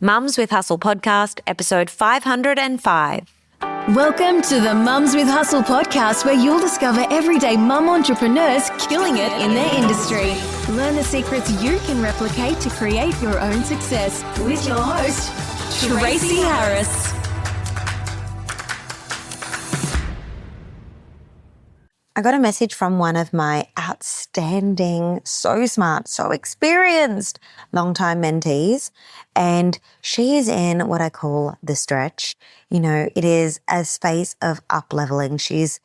Mums with Hustle podcast, episode 505. Welcome to the Mums with Hustle podcast, where you'll discover everyday mum entrepreneurs killing it in their industry. Learn the secrets you can replicate to create your own success with your host, Tracy Harris. I got a message from one of my outstanding, so smart, so experienced longtime mentees, and she is in what I call the stretch. You know, it is a space of up-leveling. She's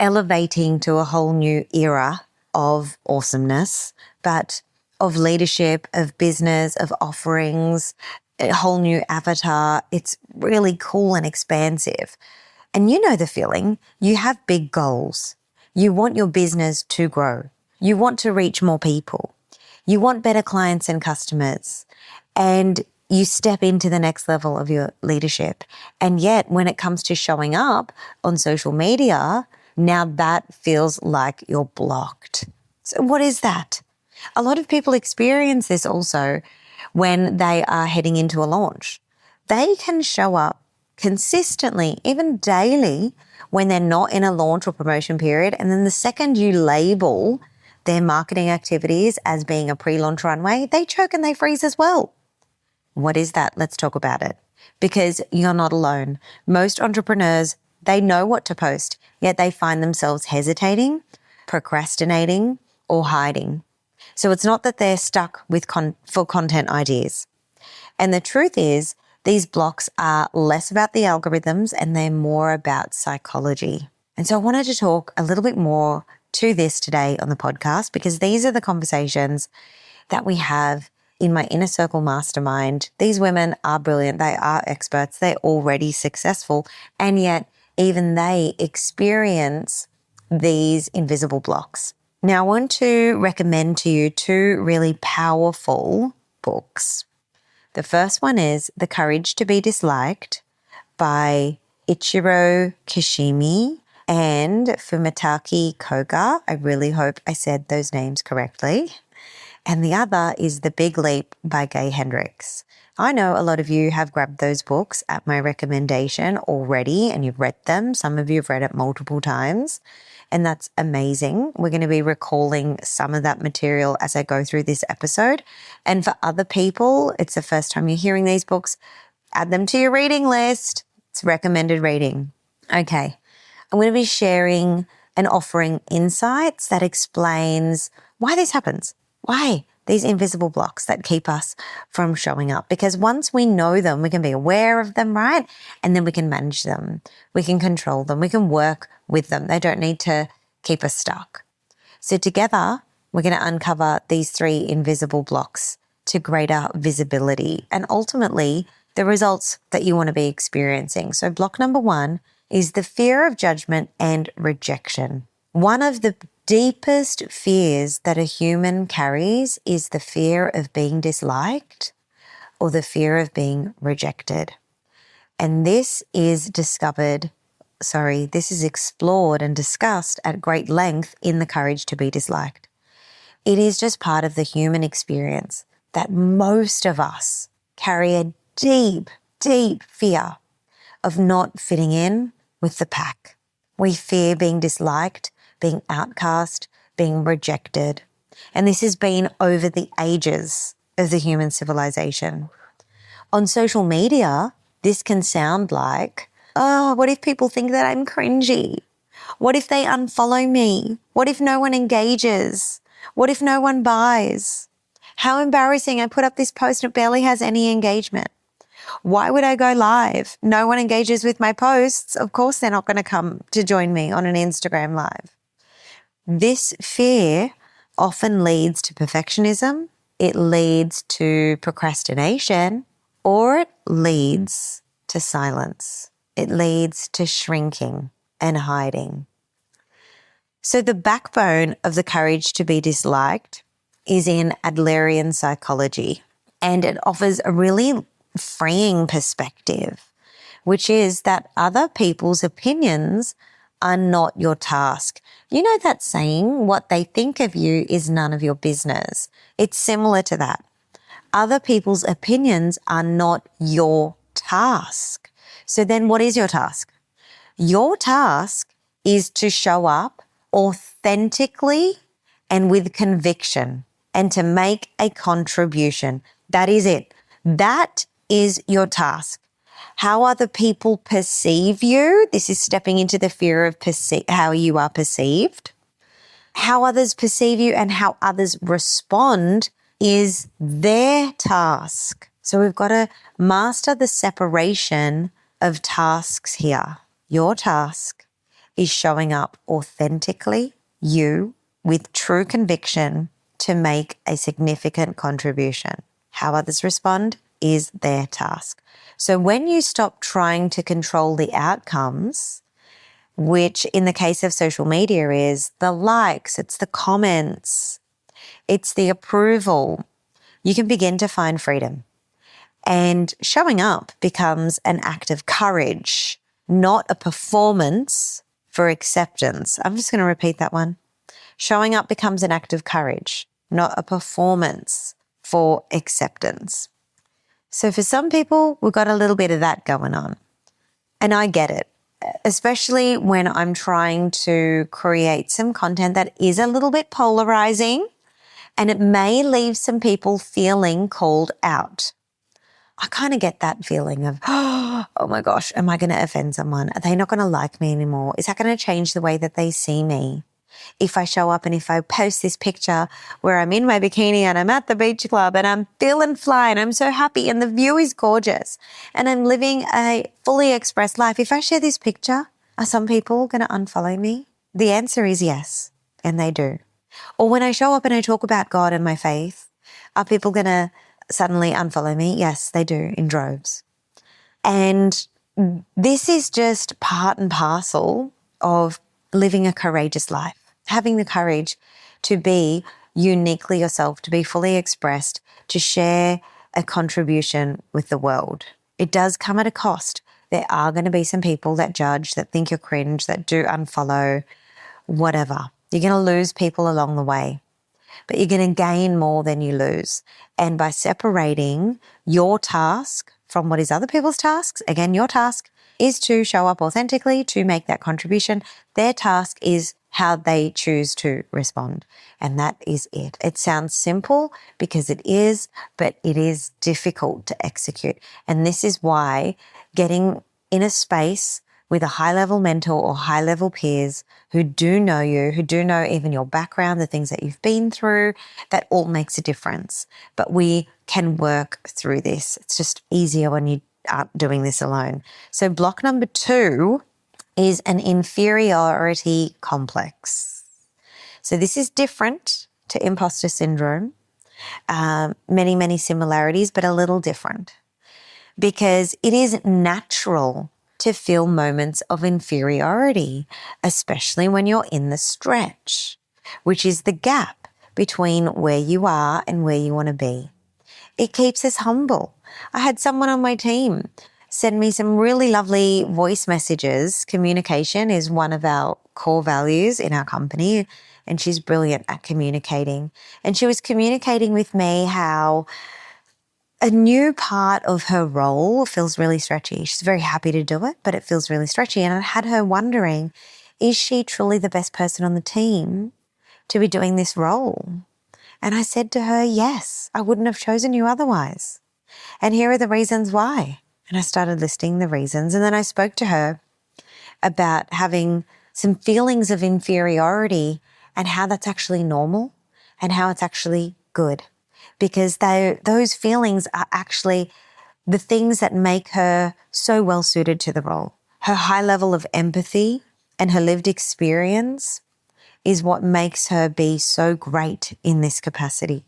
elevating to a whole new era of awesomeness, but of leadership, of business, of offerings, a whole new avatar. It's really cool and expansive. And you know the feeling. You have big goals. You want your business to grow. You want to reach more people. You want better clients and customers. And you step into the next level of your leadership. And yet, when it comes to showing up on social media, now that feels like you're blocked. So what is that? A lot of people experience this also when they are heading into a launch. They can show up consistently, even daily, when they're not in a launch or promotion period. And then the second you label their marketing activities as being a pre-launch runway, they choke and they freeze as well. What is that? Let's talk about it. Because you're not alone. Most entrepreneurs, they know what to post, yet they find themselves hesitating, procrastinating, or hiding. So it's not that they're stuck with for content ideas. And the truth is, these blocks are less about the algorithms and they're more about psychology. And so I wanted to talk a little bit more to this today on the podcast, because these are the conversations that we have in my inner circle mastermind. These women are brilliant. They are experts. They're already successful. And yet even they experience these invisible blocks. Now I want to recommend to you two really powerful books. The first one is The Courage to be Disliked by Ichiro Kishimi and Fumitake Koga. I really hope I said those names correctly. And the other is The Big Leap by Gay Hendricks. I know a lot of you have grabbed those books at my recommendation already and you've read them. Some of you have read it multiple times. And that's amazing. We're going to be recalling some of that material as I go through this episode. And for other people, it's the first time you're hearing these books, add them to your reading list. It's recommended reading. Okay. I'm going to be sharing and offering insights that explains why this happens. Why? These invisible blocks that keep us from showing up. Because once we know them, we can be aware of them, right? And then we can manage them. We can control them. We can work with them. They don't need to keep us stuck. So together, we're going to uncover these three invisible blocks to greater visibility and ultimately the results that you want to be experiencing. So block number one is the fear of judgment and rejection. One of the deepest fears that a human carries is the fear of being disliked or the fear of being rejected. And this is explored and discussed at great length in The Courage to be Disliked. It is just part of the human experience that most of us carry a deep, deep fear of not fitting in with the pack. We fear being disliked, being outcast, being rejected. And this has been over the ages of the human civilization. On social media, this can sound like, oh, what if people think that I'm cringy? What if they unfollow me? What if no one engages? What if no one buys? How embarrassing, I put up this post and it barely has any engagement. Why would I go live? No one engages with my posts. Of course, they're not going to come to join me on an Instagram live. This fear often leads to perfectionism, it leads to procrastination, or it leads to silence. It leads to shrinking and hiding. So the backbone of The Courage to be Disliked is in Adlerian psychology, and it offers a really freeing perspective, which is that other people's opinions are not your task. You know that saying, what they think of you is none of your business. It's similar to that. Other people's opinions are not your task. So then what is your task? Your task is to show up authentically and with conviction and to make a contribution. That is it. That is your task. How other people perceive you, this is stepping into the fear of how you are perceived. How others perceive you and how others respond is their task. So we've got to master the separation of tasks here. Your task is showing up authentically, you, with true conviction to make a significant contribution. How others respond is their task. So when you stop trying to control the outcomes, which in the case of social media is the likes, it's the comments, it's the approval, you can begin to find freedom. And showing up becomes an act of courage, not a performance for acceptance. I'm just going to repeat that one. Showing up becomes an act of courage, not a performance for acceptance. So for some people, we've got a little bit of that going on. And I get it, especially when I'm trying to create some content that is a little bit polarizing and it may leave some people feeling called out. I kind of get that feeling of, oh my gosh, am I going to offend someone? Are they not going to like me anymore? Is that going to change the way that they see me? If I show up and if I post this picture where I'm in my bikini and I'm at the beach club and I'm feeling fly and I'm so happy and the view is gorgeous and I'm living a fully expressed life, if I share this picture, are some people going to unfollow me? The answer is yes, and they do. Or when I show up and I talk about God and my faith, are people going to suddenly unfollow me? Yes, they do, in droves. And this is just part and parcel of living a courageous life, having the courage to be uniquely yourself, to be fully expressed, to share a contribution with the world. It does come at a cost. There are going to be some people that judge, that think you're cringe, that do unfollow, whatever. You're going to lose people along the way, but you're going to gain more than you lose. And by separating your task from what is other people's tasks, again, your task is to show up authentically, to make that contribution. Their task is how they choose to respond. And that is it. It sounds simple because it is, but it is difficult to execute. And this is why getting in a space with a high-level mentor or high-level peers who do know you, who do know even your background, the things that you've been through, that all makes a difference. But we can work through this. It's just easier when you aren't doing this alone. So block number 2 is an inferiority complex. So this is different to imposter syndrome. Many, many similarities, but a little different because it is natural to feel moments of inferiority, especially when you're in the stretch, which is the gap between where you are and where you want to be. It keeps us humble. I had someone on my team send me some really lovely voice messages. Communication is one of our core values in our company, and she's brilliant at communicating. And she was communicating with me how a new part of her role feels really stretchy. She's very happy to do it, but it feels really stretchy. And I had her wondering, is she truly the best person on the team to be doing this role? And I said to her, yes, I wouldn't have chosen you otherwise. And here are the reasons why. And I started listing the reasons. And then I spoke to her about having some feelings of inferiority and how that's actually normal and how it's actually good. Because those feelings are actually the things that make her so well suited to the role. Her high level of empathy and her lived experience is what makes her be so great in this capacity.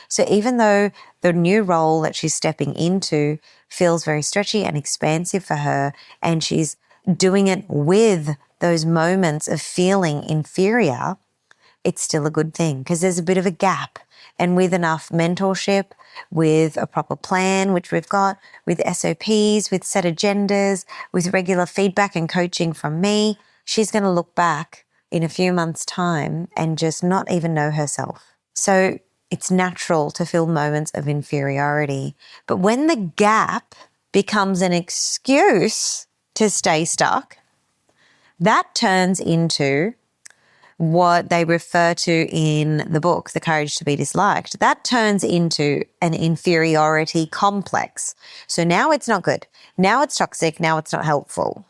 So even though the new role that she's stepping into feels very stretchy and expansive for her, and she's doing it with those moments of feeling inferior, it's still a good thing because there's a bit of a gap. And with enough mentorship, with a proper plan, which we've got, with SOPs, with set agendas, with regular feedback and coaching from me, she's going to look back in a few months' time and just not even know herself. So It's natural to feel moments of inferiority. But when the gap becomes an excuse to stay stuck, that turns into what they refer to in the book, The Courage to be Disliked. That turns into an inferiority complex. So now it's not good. Now it's toxic. Now it's not helpful.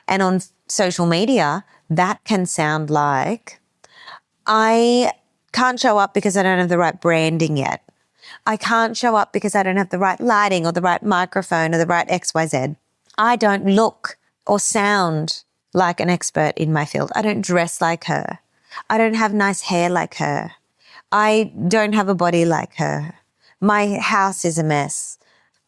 And on social media, that can sound like, I can't show up because I don't have the right branding yet. I can't show up because I don't have the right lighting or the right microphone or the right XYZ. I don't look or sound like an expert in my field. I don't dress like her. I don't have nice hair like her. I don't have a body like her. My house is a mess.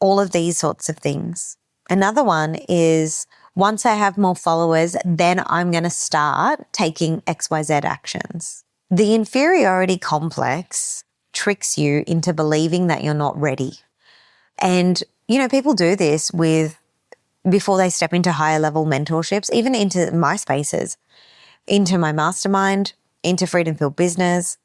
All of these sorts of things. Another one is, once I have more followers, then I'm going to start taking XYZ actions. The inferiority complex tricks you into believing that you're not ready. And, people do this before they step into higher level mentorships, even into my spaces, into my Mastermind, into Freedom Filled Business,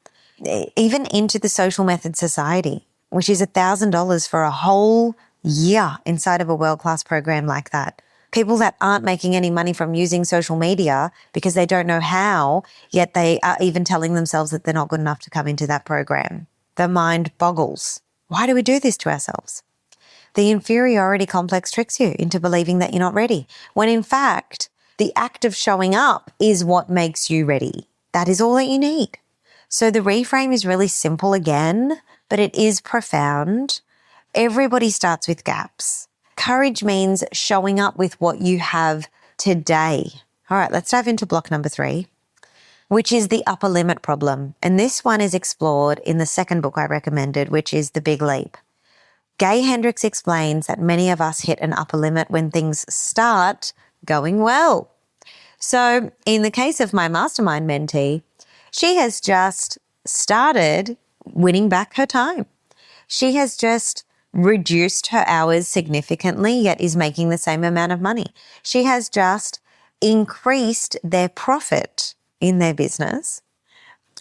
even into the Social Method Society, which is $1,000 for a whole year inside of a world-class program like that. People that aren't making any money from using social media because they don't know how, yet they are even telling themselves that they're not good enough to come into that program. The mind boggles. Why do we do this to ourselves? The inferiority complex tricks you into believing that you're not ready, when in fact, the act of showing up is what makes you ready. That is all that you need. So the reframe is really simple again, but it is profound. Everybody starts with gaps. Courage means showing up with what you have today. All right, let's dive into block number 3, which is the upper limit problem. And this one is explored in the second book I recommended, which is The Big Leap. Gay Hendricks explains that many of us hit an upper limit when things start going well. So in the case of my Mastermind mentee, she has just started winning back her time. She has just reduced her hours significantly, yet is making the same amount of money. She has just increased their profit in their business.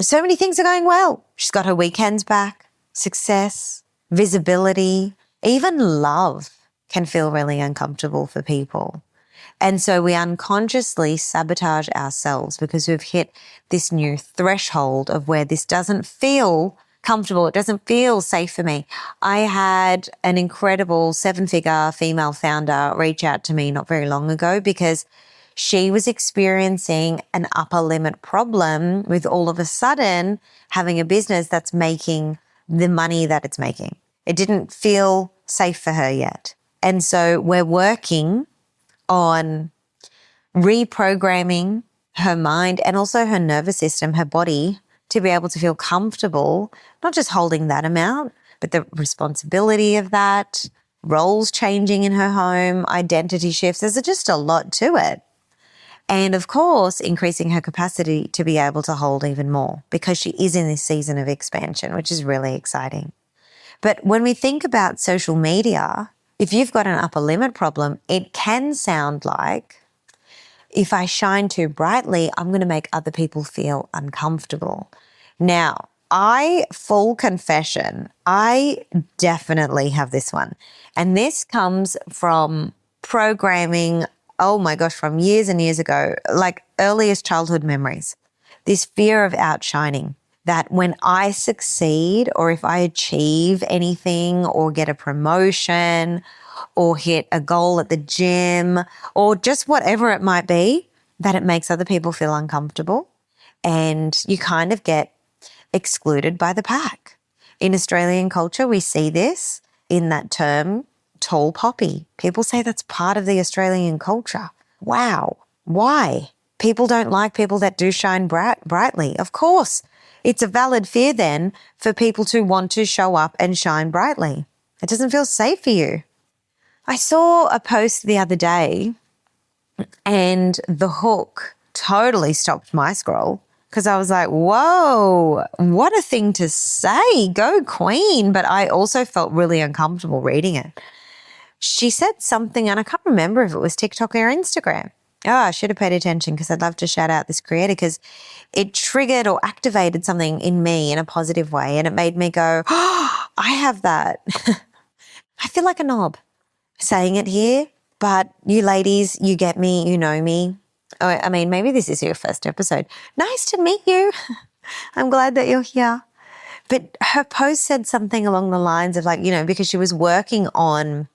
So many things are going well. She's got her weekends back, success, visibility, even love can feel really uncomfortable for people. And so we unconsciously sabotage ourselves because we've hit this new threshold of where this doesn't feel comfortable. It doesn't feel safe for me. I had an incredible 7-figure female founder reach out to me not very long ago because she was experiencing an upper limit problem with all of a sudden having a business that's making the money that it's making. It didn't feel safe for her yet. And so we're working on reprogramming her mind and also her nervous system, her body, to be able to feel comfortable, not just holding that amount, but the responsibility of that, roles changing in her home, identity shifts. There's just a lot to it. And of course, increasing her capacity to be able to hold even more because she is in this season of expansion, which is really exciting. But when we think about social media, if you've got an upper limit problem, it can sound like, if I shine too brightly, I'm going to make other people feel uncomfortable. Now, full confession, I definitely have this one. And this comes from programming, oh my gosh, from years and years ago, like earliest childhood memories. This fear of outshining, that when I succeed or if I achieve anything or get a promotion or hit a goal at the gym or just whatever it might be, that it makes other people feel uncomfortable and you kind of get excluded by the pack. In Australian culture, we see this in that term, tall poppy. People say that's part of the Australian culture. Wow. Why? People don't like people that do shine brightly. Of course, it's a valid fear then for people to want to show up and shine brightly. It doesn't feel safe for you. I saw a post the other day and the hook totally stopped my scroll because I was like, whoa, what a thing to say. Go queen. But I also felt really uncomfortable reading it. She said something, and I can't remember if it was TikTok or Instagram, Oh, I should have paid attention because I'd love to shout out this creator because it triggered or activated something in me in a positive way. And it made me go, oh, I have that. I feel like a knob saying it here, but you ladies, you get me, you know me. Oh, I mean, maybe this is your first episode. Nice to meet you. I'm glad that you're here. But her post said something along the lines of like, because she was working on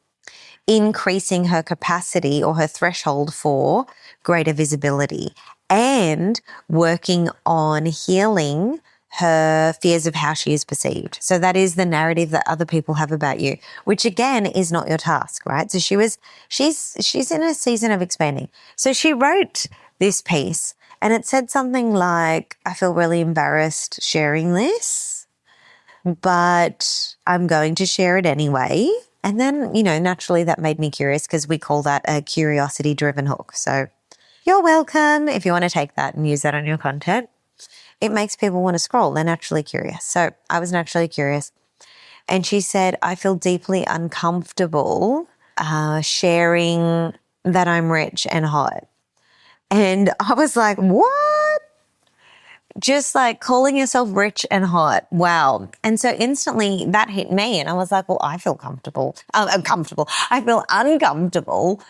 increasing her capacity or her threshold for greater visibility and working on healing her fears of how she is perceived. So that is the narrative that other people have about you, which again is not your task, right? So she's in a season of expanding. So she wrote this piece and it said something like, I feel really embarrassed sharing this, but I'm going to share it anyway. And then, naturally that made me curious because we call that a curiosity-driven hook. So you're welcome if you want to take that and use that on your content. It makes people want to scroll. They're naturally curious. So I was naturally curious. And she said, I feel deeply uncomfortable sharing that I'm rich and hot. And I was like, what? Just like calling yourself rich and hot. Wow. And so instantly that hit me and I was like, well, I feel comfortable. I feel uncomfortable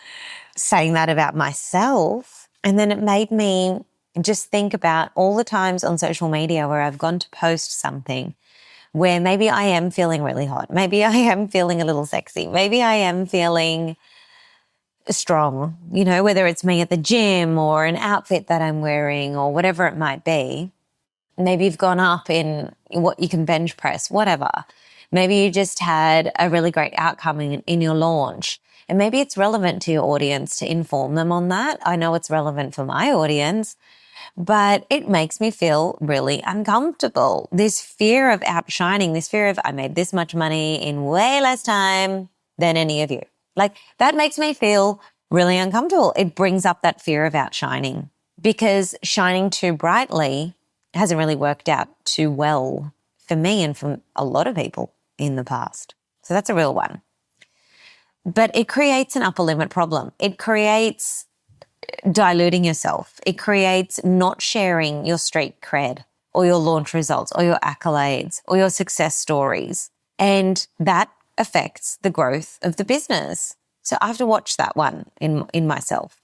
saying that about myself. And then it made me just think about all the times on social media where I've gone to post something where maybe I am feeling really hot. Maybe I am feeling a little sexy. Maybe I am feeling strong, whether it's me at the gym or an outfit that I'm wearing or whatever it might be. Maybe you've gone up in what you can bench press, whatever. Maybe you just had a really great outcome in your launch. And maybe it's relevant to your audience to inform them on that. I know it's relevant for my audience, but it makes me feel really uncomfortable. This fear of outshining, this fear of I made this much money in way less time than any of you. Like that makes me feel really uncomfortable. It brings up that fear of outshining because shining too brightly hasn't really worked out too well for me and for a lot of people in the past. So that's a real one. But it creates an upper limit problem. It creates diluting yourself. It creates not sharing your street cred or your launch results or your accolades or your success stories. And that affects the growth of the business. So I have to watch that one in myself.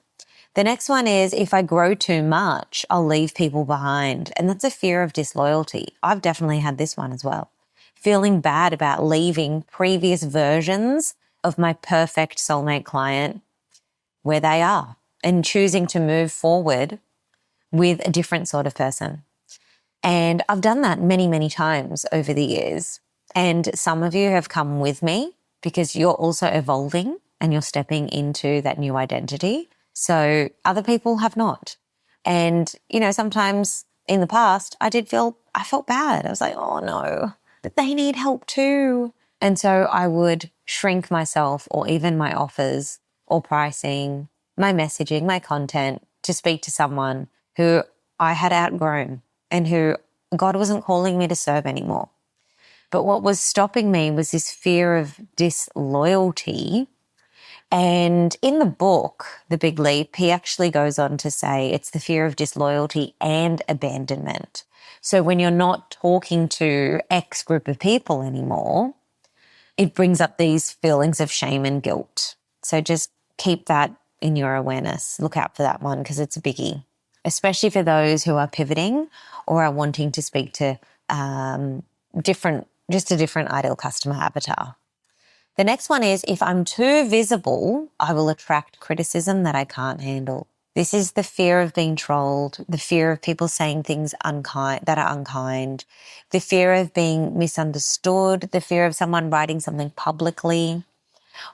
The next one is if I grow too much, I'll leave people behind. And that's a fear of disloyalty. I've definitely had this one as well. Feeling bad about leaving previous versions of my perfect soulmate client where they are and choosing to move forward with a different sort of person. And I've done that many, many times over the years. And some of you have come with me because you're also evolving and you're stepping into that new identity. So other people have not. And, sometimes in the past, I felt bad. I was like, oh no, but they need help too. And so I would shrink myself or even my offers or pricing, my messaging, my content to speak to someone who I had outgrown and who God wasn't calling me to serve anymore. But what was stopping me was this fear of disloyalty. And in the book, The Big Leap, he actually goes on to say it's the fear of disloyalty and abandonment. So when you're not talking to X group of people anymore, it brings up these feelings of shame and guilt. So just keep that in your awareness. Look out for that one because it's a biggie, especially for those who are pivoting or are wanting to speak to a different ideal customer avatar. The next one is if I'm too visible, I will attract criticism that I can't handle. This is the fear of being trolled, the fear of people saying things that are unkind, the fear of being misunderstood, the fear of someone writing something publicly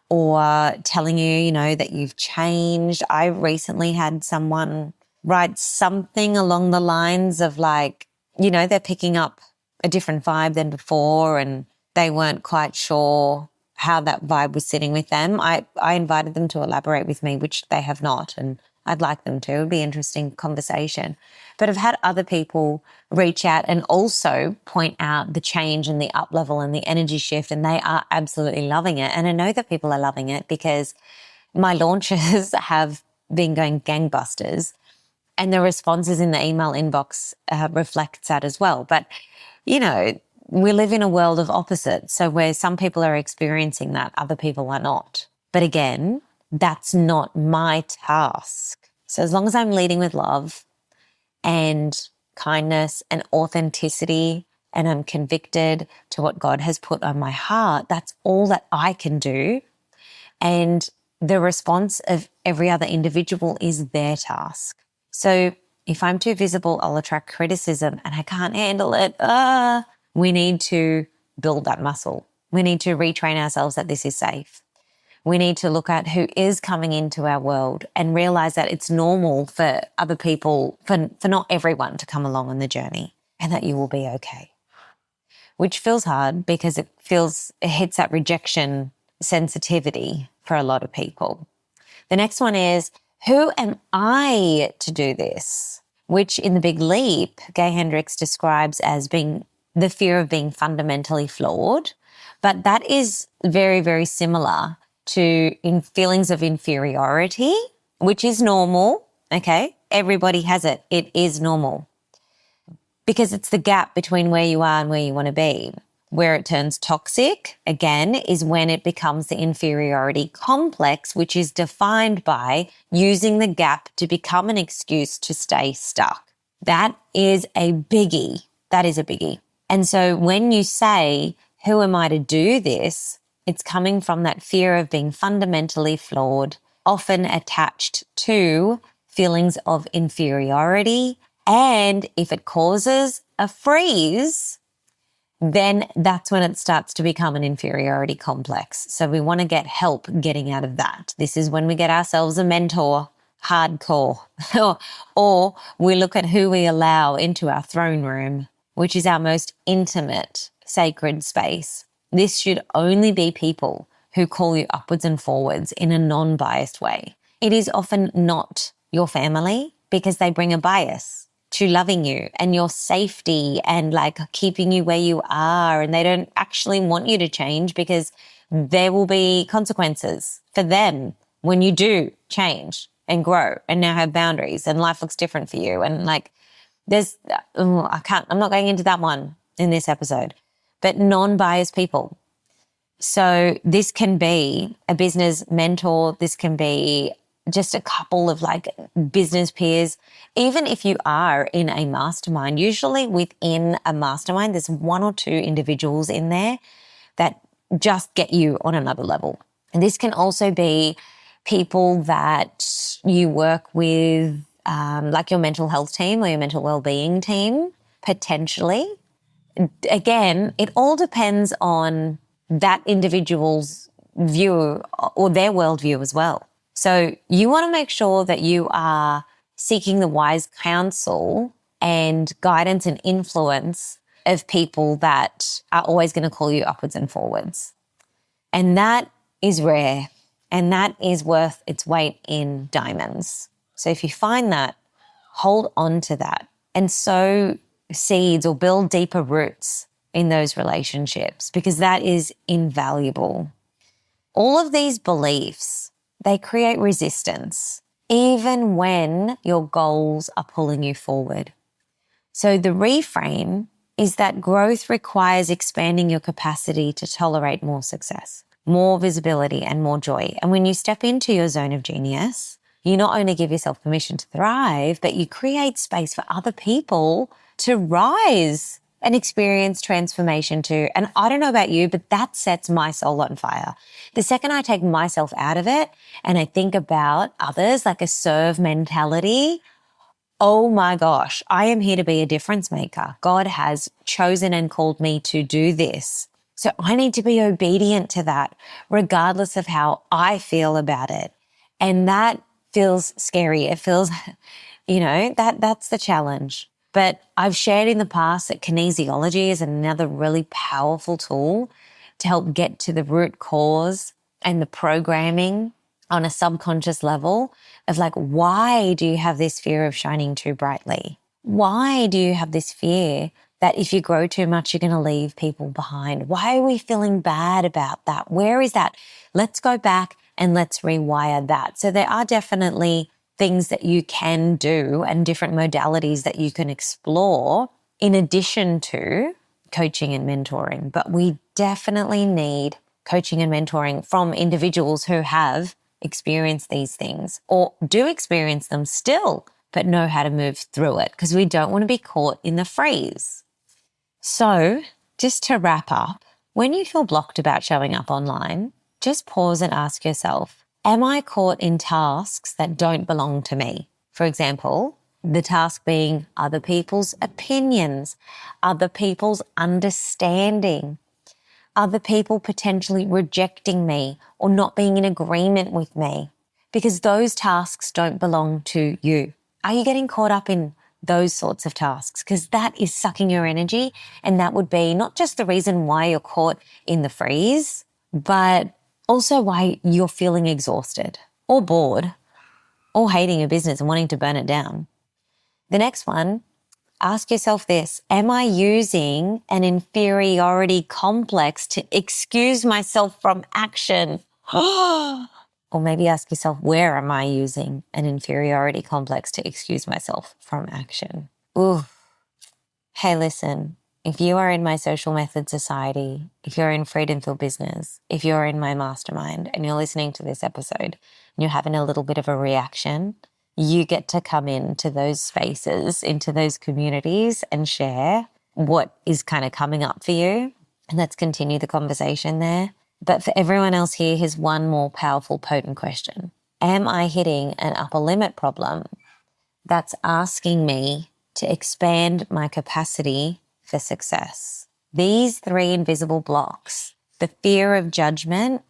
or telling you, that you've changed. I recently had someone write something along the lines of like, they're picking up a different vibe than before and they weren't quite sure how that vibe was sitting with them. I invited them to elaborate with me, which they have not, and I'd like them to. It would be an interesting conversation. But I've had other people reach out and also point out the change and the up level and the energy shift, and they are absolutely loving it. And I know that people are loving it because my launches have been going gangbusters. And the responses in the email inbox reflects that as well. But, you know, we live in a world of opposites. So where some people are experiencing that, other people are not. But again, that's not my task. So as long as I'm leading with love and kindness and authenticity, and I'm convicted to what God has put on my heart, that's all that I can do. And the response of every other individual is their task. So if I'm too visible, I'll attract criticism and I can't handle it. We need to build that muscle. We need to retrain ourselves that this is safe. We need to look at who is coming into our world and realize that it's normal for other people, for not everyone to come along on the journey, and that you will be okay. Which feels hard because it hits that rejection sensitivity for a lot of people. The next one is, who am I to do this? Which in The Big Leap, Gay Hendricks describes as being the fear of being fundamentally flawed. But that is very, very similar to in feelings of inferiority, which is normal, okay? Everybody has it. It is normal. Because it's the gap between where you are and where you want to be. Where it turns toxic, again, is when it becomes the inferiority complex, which is defined by using the gap to become an excuse to stay stuck. That is a biggie. That is a biggie. And so when you say, who am I to do this? It's coming from that fear of being fundamentally flawed, often attached to feelings of inferiority. And if it causes a freeze, then that's when it starts to become an inferiority complex. So we want to get help getting out of that. This is when we get ourselves a mentor, hardcore, or we look at who we allow into our throne room, which is our most intimate, sacred space. This should only be people who call you upwards and forwards in a non-biased way. It is often not your family because they bring a bias to loving you and your safety and like keeping you where you are, and they don't actually want you to change because there will be consequences for them when you do change and grow and now have boundaries and life looks different for you. And like I'm not going into that one in this episode, but non-biased people. So this can be a business mentor. This can be just a couple of like business peers. Even if you are in a mastermind, usually within a mastermind, there's one or two individuals in there that just get you on another level. And this can also be people that you work with, like your mental health team or your mental well-being team, potentially. Again, it all depends on that individual's view or their worldview as well. So you want to make sure that you are seeking the wise counsel and guidance and influence of people that are always going to call you upwards and forwards. And that is rare, and that is worth its weight in diamonds. So if you find that, hold on to that and sow seeds or build deeper roots in those relationships, because that is invaluable. All of these beliefs, they create resistance, even when your goals are pulling you forward. So the reframe is that growth requires expanding your capacity to tolerate more success, more visibility, and more joy. And when you step into your zone of genius, you not only give yourself permission to thrive, but you create space for other people to rise and experience transformation too. And I don't know about you, but that sets my soul on fire. The second I take myself out of it and I think about others like a serve mentality, oh my gosh, I am here to be a difference maker. God has chosen and called me to do this. So I need to be obedient to that, regardless of how I feel about it. And that feels scary. It feels, that's the challenge. But I've shared in the past that kinesiology is another really powerful tool to help get to the root cause and the programming on a subconscious level of like, why do you have this fear of shining too brightly? Why do you have this fear that if you grow too much, you're going to leave people behind? Why are we feeling bad about that? Where is that? Let's go back and let's rewire that. So there are definitely things that you can do and different modalities that you can explore in addition to coaching and mentoring. But we definitely need coaching and mentoring from individuals who have experienced these things or do experience them still, but know how to move through it, because we don't want to be caught in the freeze. So just to wrap up, when you feel blocked about showing up online, just pause and ask yourself, am I caught in tasks that don't belong to me? For example, the task being other people's opinions, other people's understanding, other people potentially rejecting me or not being in agreement with me, because those tasks don't belong to you. Are you getting caught up in those sorts of tasks? Because that is sucking your energy, and that would be not just the reason why you're caught in the freeze, but also why you're feeling exhausted or bored or hating your business and wanting to burn it down. The next one, ask yourself this: am I using an inferiority complex to excuse myself from action? Or maybe ask yourself, where am I using an inferiority complex to excuse myself from action? Ooh. Hey, listen, if you are in my social method society, if you're in Freedom Filled Business, if you're in my mastermind and you're listening to this episode and you're having a little bit of a reaction, you get to come into those spaces, into those communities and share what is kind of coming up for you. And let's continue the conversation there. But for everyone else here, here's one more powerful, potent question. Am I hitting an upper limit problem that's asking me to expand my capacity for success? These three invisible blocks, the fear of judgment,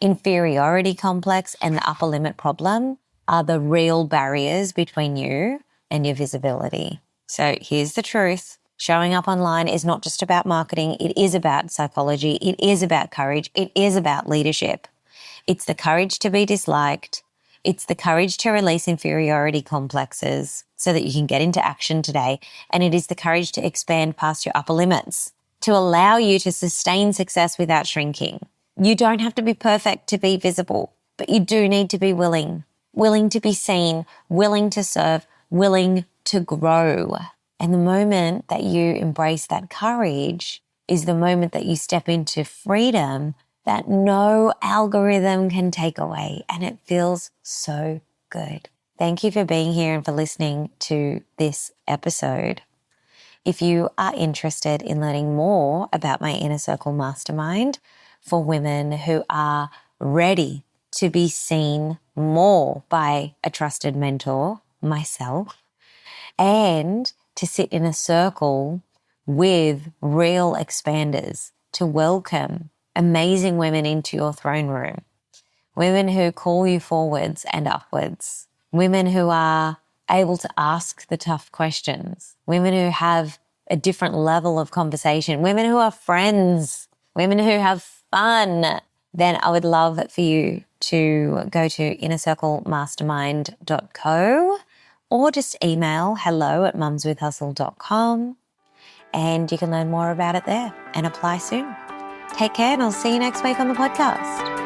inferiority complex, and the upper limit problem, are the real barriers between you and your visibility. So here's the truth. Showing up online is not just about marketing. It is about psychology. It is about courage. It is about leadership. It's the courage to be disliked. It's the courage to release inferiority complexes so that you can get into action today. And it is the courage to expand past your upper limits to allow you to sustain success without shrinking. You don't have to be perfect to be visible, but you do need to be willing to be seen, willing to serve, willing to grow. And the moment that you embrace that courage is the moment that you step into freedom that no algorithm can take away. And it feels so good. Thank you for being here and for listening to this episode. If you are interested in learning more about my Inner Circle Mastermind for women who are ready to be seen more by a trusted mentor, myself, and to sit in a circle with real expanders to welcome amazing women into your throne room, women who call you forwards and upwards, women who are able to ask the tough questions, women who have a different level of conversation, women who are friends, women who have fun, then I would love for you to go to innercirclemastermind.co or just email hello@mumswithhustle.com and you can learn more about it there and apply soon. Take care, and I'll see you next week on the podcast.